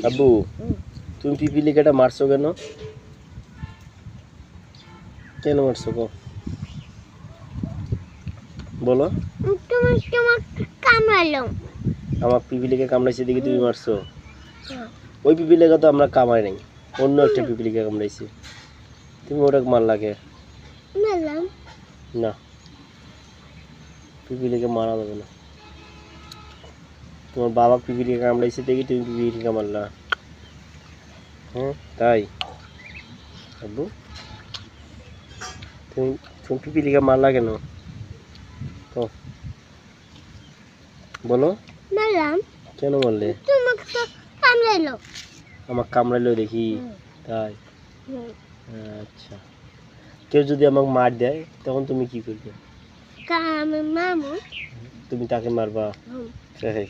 আব্বু তুমি পিপিলিকাটা মারছো কেন? কেন মারছো গো বলো? আমার পিপিলিকা কামড়াইছে দেখি তুমি মারছো? ওই পিপিলিকা তো আমরা কামাই নাই, অন্য একটা পিপিলিকা কামড়াইছে, তুমি ওটা মারলা কে? না, পিপিলিকা মারা যাবে না। তোমার বাবা পিপিলিকা কামড়াইছে দেখি তুমি পিপিলিকা মারলা? হ্যাঁ তাই আব্বু, তুমি তুমি পিপিলিকা মারলা কেন তো বলো? কেন মারলে? আমাকে কামড়াইলো দেখি তাই? আচ্ছা, কেউ যদি আমাকে মার দেয় তখন তুমি কি করবে? তুমি তাকে মারবা? তাই?